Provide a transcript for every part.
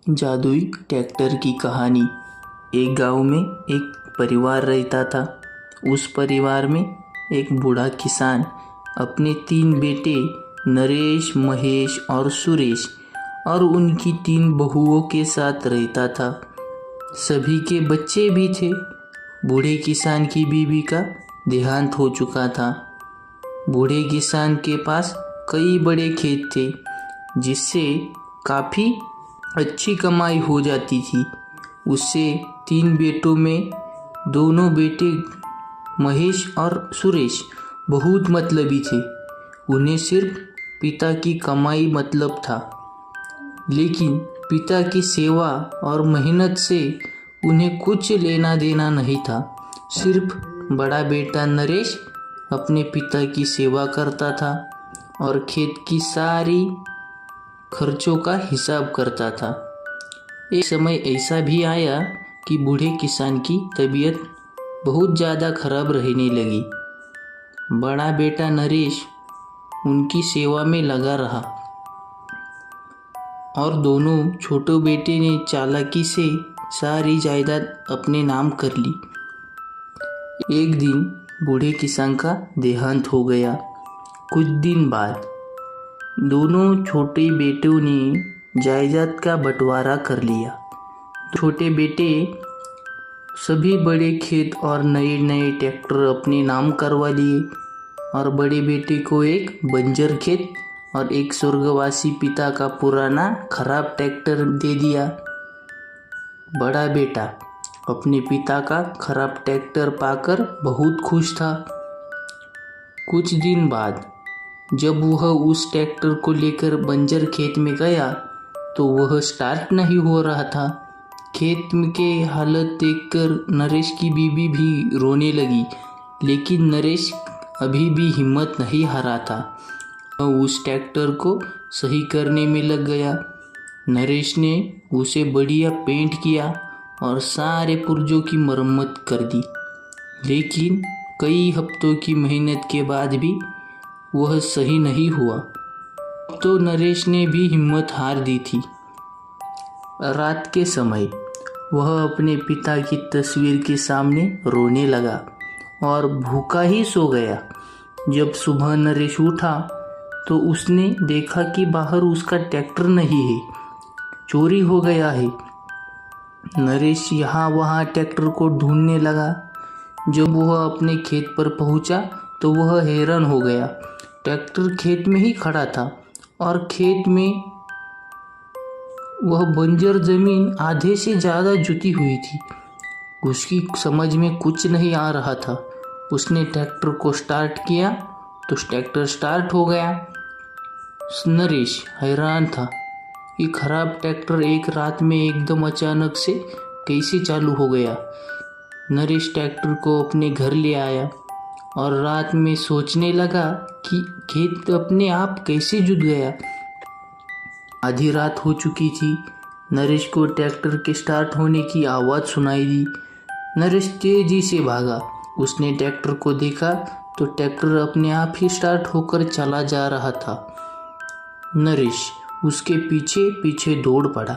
जादुई ट्रैक्टर की कहानी। एक गांव में एक परिवार रहता था। उस परिवार में एक बूढ़ा किसान अपने 3 बेटे नरेश, महेश और सुरेश और उनकी 3 बहुओं के साथ रहता था। सभी के बच्चे भी थे। बूढ़े किसान की बीवी का देहांत हो चुका था। बूढ़े किसान के पास कई बड़े खेत थे, जिससे काफ़ी अच्छी कमाई हो जाती थी। उससे 3 बेटों में दोनों बेटे महेश और सुरेश बहुत मतलबी थे। उन्हें सिर्फ पिता की कमाई मतलब था, लेकिन पिता की सेवा और मेहनत से उन्हें कुछ लेना देना नहीं था। सिर्फ बड़ा बेटा नरेश अपने पिता की सेवा करता था और खेत की सारी खर्चों का हिसाब करता था। एक समय ऐसा भी आया कि बूढ़े किसान की तबीयत बहुत ज़्यादा खराब रहने लगी। बड़ा बेटा नरेश उनकी सेवा में लगा रहा और दोनों छोटे बेटे ने चालाकी से सारी जायदाद अपने नाम कर ली। एक दिन बूढ़े किसान का देहांत हो गया। कुछ दिन बाद दोनों छोटे बेटों ने जायदाद का बंटवारा कर लिया। छोटे बेटे सभी बड़े खेत और नए नए ट्रैक्टर अपने नाम करवा लिए और बड़े बेटे को एक बंजर खेत और एक स्वर्गवासी पिता का पुराना खराब ट्रैक्टर दे दिया। बड़ा बेटा अपने पिता का खराब ट्रैक्टर पाकर बहुत खुश था। कुछ दिन बाद जब वह उस ट्रैक्टर को लेकर बंजर खेत में गया तो वह स्टार्ट नहीं हो रहा था। खेत के हालत देखकर नरेश की बीवी भी रोने लगी, लेकिन नरेश अभी भी हिम्मत नहीं हारा था। वह उस ट्रैक्टर को सही करने में लग गया। नरेश ने उसे बढ़िया पेंट किया और सारे पुर्जों की मरम्मत कर दी, लेकिन कई हफ्तों की मेहनत के बाद भी वह सही नहीं हुआ। अब तो नरेश ने भी हिम्मत हार दी थी। रात के समय वह अपने पिता की तस्वीर के सामने रोने लगा और भूखा ही सो गया। जब सुबह नरेश उठा तो उसने देखा कि बाहर उसका ट्रैक्टर नहीं है, चोरी हो गया है। नरेश यहाँ वहाँ ट्रैक्टर को ढूंढने लगा। जब वह अपने खेत पर पहुँचा तो वह हैरान हो गया। ट्रैक्टर खेत में ही खड़ा था और खेत में वह बंजर जमीन आधे से ज़्यादा जुती हुई थी। उसकी समझ में कुछ नहीं आ रहा था। उसने ट्रैक्टर को स्टार्ट किया तो ट्रैक्टर स्टार्ट हो गया। नरेश हैरान था। ये खराब ट्रैक्टर एक रात में एकदम अचानक से कैसे चालू हो गया। नरेश ट्रैक्टर को अपने घर ले आया और रात में सोचने लगा कि खेत अपने आप कैसे जुत गया। आधी रात हो चुकी थी। नरेश को ट्रैक्टर के स्टार्ट होने की आवाज़ सुनाई दी। नरेश तेजी से भागा। उसने ट्रैक्टर को देखा तो ट्रैक्टर अपने आप ही स्टार्ट होकर चला जा रहा था। नरेश उसके पीछे पीछे दौड़ पड़ा।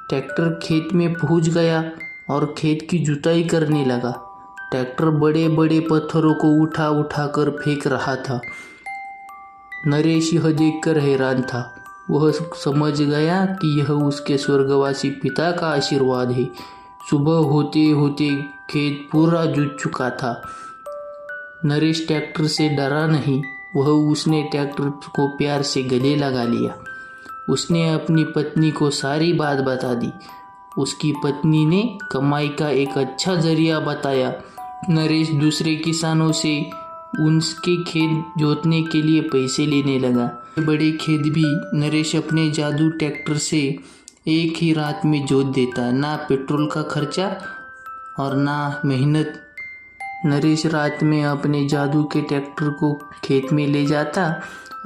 ट्रैक्टर खेत में पहुंच गया और खेत की जुताई करने लगा। ट्रैक्टर बड़े बड़े पत्थरों को उठा उठा कर फेंक रहा था। नरेश यह देखकर हैरान था। वह समझ गया कि यह उसके स्वर्गवासी पिता का आशीर्वाद है। सुबह होते होते खेत पूरा जुत चुका था। नरेश ट्रैक्टर से डरा नहीं। उसने ट्रैक्टर को प्यार से गले लगा लिया। उसने अपनी पत्नी को सारी बात बता दी। उसकी पत्नी ने कमाई का एक अच्छा जरिया बताया। नरेश दूसरे किसानों से उनके खेत जोतने के लिए पैसे लेने लगा। बड़े खेत भी नरेश अपने जादू ट्रैक्टर से एक ही रात में जोत देता। ना पेट्रोल का खर्चा और ना मेहनत। नरेश रात में अपने जादू के ट्रैक्टर को खेत में ले जाता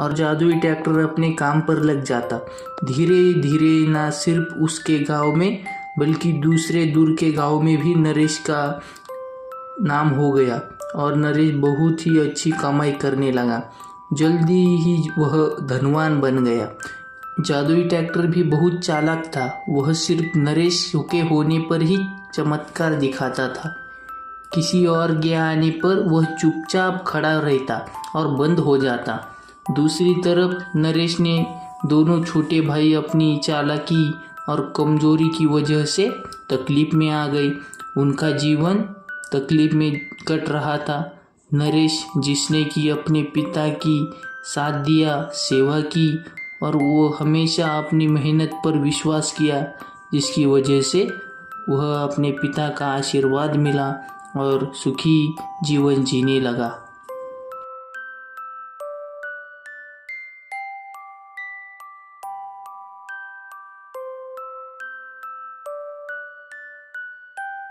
और जादुई ट्रैक्टर अपने काम पर लग जाता। धीरे धीरे ना सिर्फ उसके गांव में बल्कि दूसरे दूर के गांव में भी नरेश का नाम हो गया और नरेश बहुत ही अच्छी कमाई करने लगा। जल्दी ही वह धनवान बन गया। जादुई ट्रैक्टर भी बहुत चालाक था। वह सिर्फ नरेश के होने पर ही चमत्कार दिखाता था। किसी और के आने पर वह चुपचाप खड़ा रहता और बंद हो जाता। दूसरी तरफ नरेश ने दोनों छोटे भाई अपनी चालाकी और कमजोरी की वजह से तकलीफ में आ गए। उनका जीवन तकलीफ में कट रहा था। नरेश जिसने कि अपने पिता की साथ दिया, सेवा की और वो हमेशा अपनी मेहनत पर विश्वास किया, जिसकी वजह से वह अपने पिता का आशीर्वाद मिला और सुखी जीवन जीने लगा।